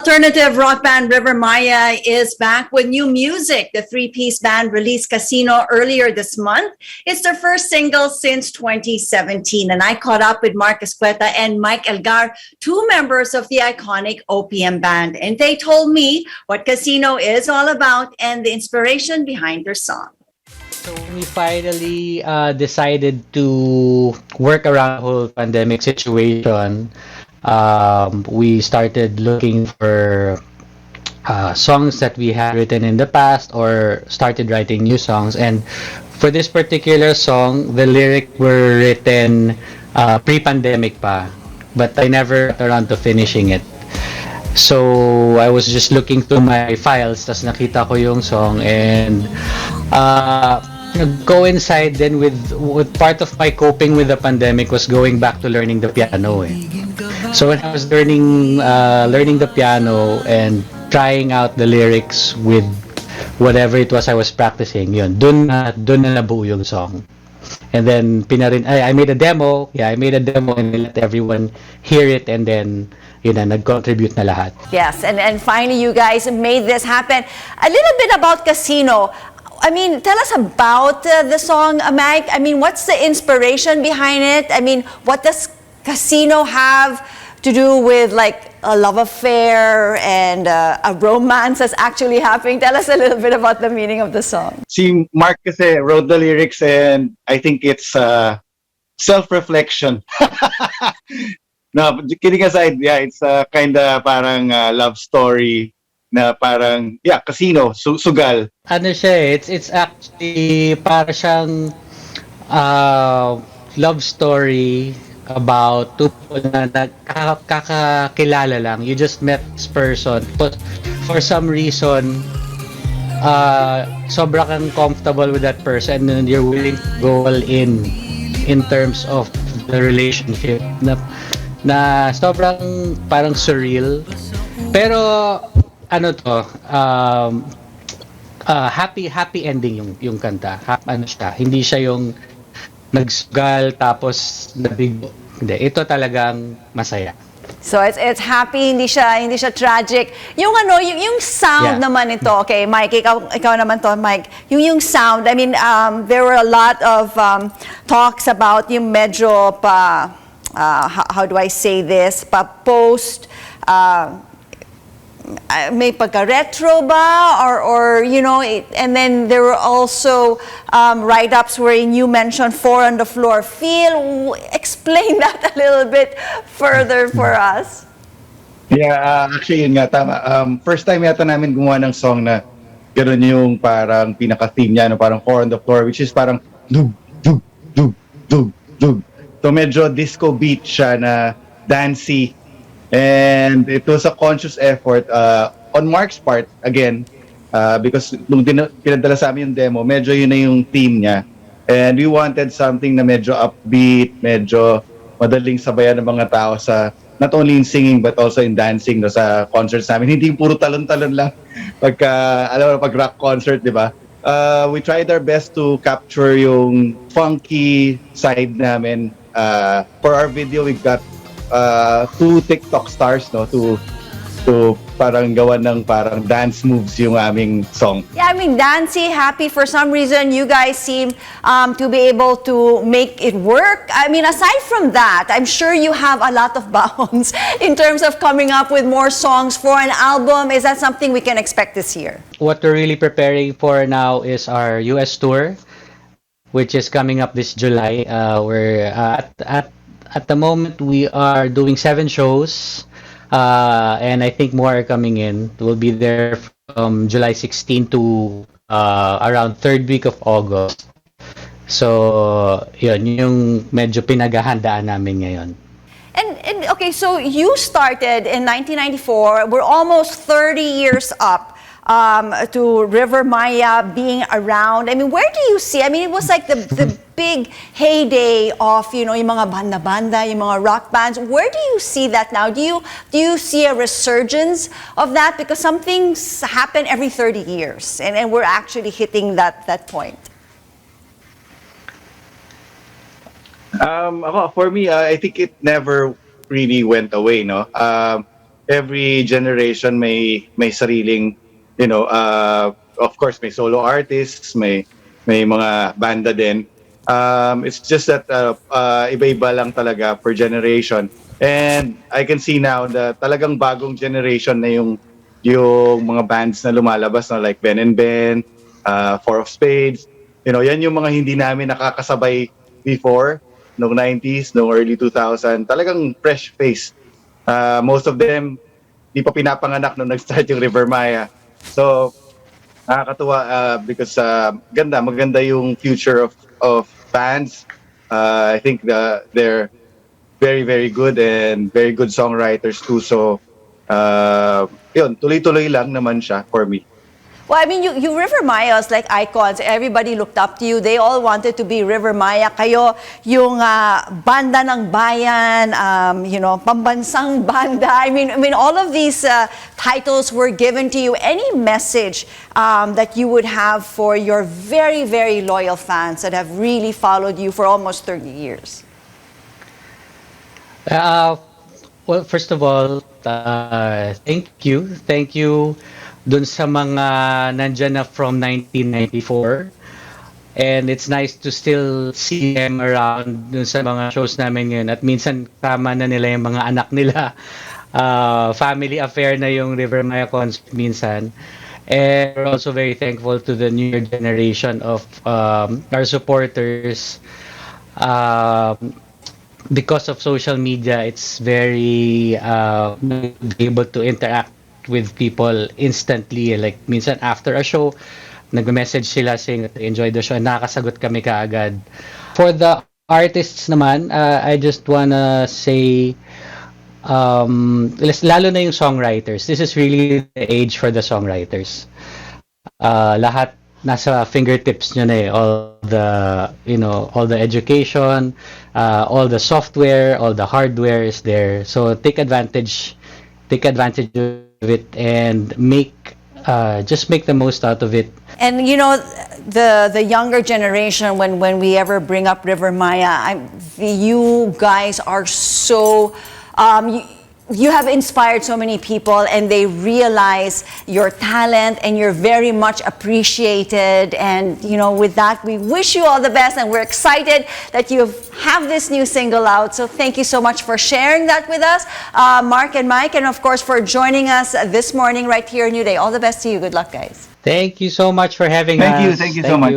Alternative rock band Rivermaya is back with new music. The three-piece band released Casino earlier this month. It's their first single since 2017. And I caught up with Mark Escueta and Mike Elgar, two members of the iconic OPM band. And they told me what Casino is all about and the inspiration behind their song. So we finally decided to work around the whole pandemic situation. We started looking for songs that we had written in the past or started writing new songs. And for this particular song, the lyrics were written pre-pandemic pa, but I never got around to finishing it. So I was just looking through my files, tas nakita ko yung song and uh, coincide then with part of my coping with the pandemic was going back to learning the piano. Eh. So when I was learning the piano and trying out the lyrics with whatever it was I was practicing, yun, dun na nabuo yung song. And then I made a demo. Yeah, I made a demo and I let everyone hear it and then yun na, nag-contribute na lahat. Yes, and finally you guys made this happen. A little bit about Casino. I mean, tell us about the song, Mike. I mean, what's the inspiration behind it? I mean, what does Casino have to do with like a love affair and a romance that's actually happening? Tell us a little bit about the meaning of the song. Si Mark kasi wrote the lyrics and I think it's self-reflection. No, kidding aside, yeah, it's kind of parang love story na parang, yeah, casino, sugal. Ano siya eh, it's actually para siyang love story about two people na nagkakakilala lang. You just met this person. But for some reason, sobra kang comfortable with that person and you're willing to go all in terms of the relationship na sobrang parang surreal. Pero ano to, happy ending yung kanta. Ano siya, hindi siya yung nagsugal tapos nabigo. Hindi, ito talagang masaya. So it's happy, hindi siya tragic. Yung yung sound naman ito. Okay, Mike, ikaw naman to, Mike. Yung sound, I mean, there were a lot of talks about yung medyo pa how do I say this? Pa post may pagka-retro ba or you know and then there were also write-ups wherein you mentioned four on the floor feel. Explain that a little bit further for us. Yeah, actually yun nga, tama. First time yata namin gumawa ng song na gano'n yung parang pinaka-theme niya, no? Parang four on the floor, which is parang dug, dug, dug, dug, dug. So medyo disco beat siya na dancey. And it was a conscious effort on Mark's part, again, because nung pinadala sa amin yung demo, medyo yun na yung theme niya. And we wanted something na medyo upbeat, medyo madaling sabayan ng mga tao sa, not only in singing but also in dancing, no, sa concerts namin. Hindi puro talon-talon lang alam mo, pag rock concert, di ba? We tried our best to capture yung funky side namin. For our video, we got two TikTok stars, no, to parang gawa ng parang dance moves yung aming song. Yeah, I mean, dancey, happy. For some reason, you guys seem to be able to make it work. I mean, aside from that, I'm sure you have a lot of bounds in terms of coming up with more songs for an album. Is that something we can expect this year? What we're really preparing for now is our US tour, which is coming up this July. We're at the moment we are doing 7 shows. And I think more are coming in. We'll be there from July 16 to around third week of August. So, yun yung medyo pinaghahandaan namin ngayon. And okay, so you started in 1994. We're almost 30 years up to Rivermaya being around. I mean, where do you see? I mean, it was like the big heyday of, you know, yung mga banda-banda, yung mga rock bands. Where do you see that now? Do you see a resurgence of that? Because some things happen every 30 years, and we're actually hitting that point. For me, I think it never really went away, no? every generation may sariling, of course may solo artists, may mga banda din. It's just that iba-iba lang talaga per generation. And I can see now that talagang bagong generation na yung mga bands na lumalabas na like Ben and Ben, Four of Spades. Yan yung mga hindi namin nakakasabay before, noong 90s, noong early 2000. Talagang fresh face. Most of them, di pa pinapanganak nung nag-start yung Rivermaya. So, nakakatuwa because maganda yung future of bands. I think they're very, very good and very good songwriters too. So, yun, tuloy-tuloy lang naman siya for me. Well, I mean, you Rivermaya is like icons. Everybody looked up to you. They all wanted to be Rivermaya. Kayo, yung banda ng bayan, pambansang banda. I mean, all of these titles were given to you. Any message that you would have for your very, very loyal fans that have really followed you for almost 30 years? Well, first of all, thank you. Thank you dun sa mga nandyan na from 1994. And it's nice to still see them around dun sa mga shows namin ngayon. At minsan, tama na nila yung mga anak nila. Family affair na yung Rivermaya concert minsan. And we're also very thankful to the newer generation of our supporters. Because of social media, it's very able to interact with people instantly. Like, minsan after a show, nag-message sila saying that they enjoyed the show and nakakasagot kami kaagad. For the artists naman, I just wanna say, lalo na yung songwriters. This is really the age for the songwriters. Lahat nasa fingertips nyo na eh. All the education, all the software, all the hardware is there. So take advantage of it and just make the most out of it. And the younger generation, when we ever bring up Rivermaya, you guys are so you have inspired so many people, and they realize your talent, and you're very much appreciated. And with that, we wish you all the best, and we're excited that you have this new single out. So thank you so much for sharing that with us, Mark and Mike, and of course for joining us this morning right here in New Day. All the best to you. Good luck, guys. Thank you so much for having us. Thank you so much.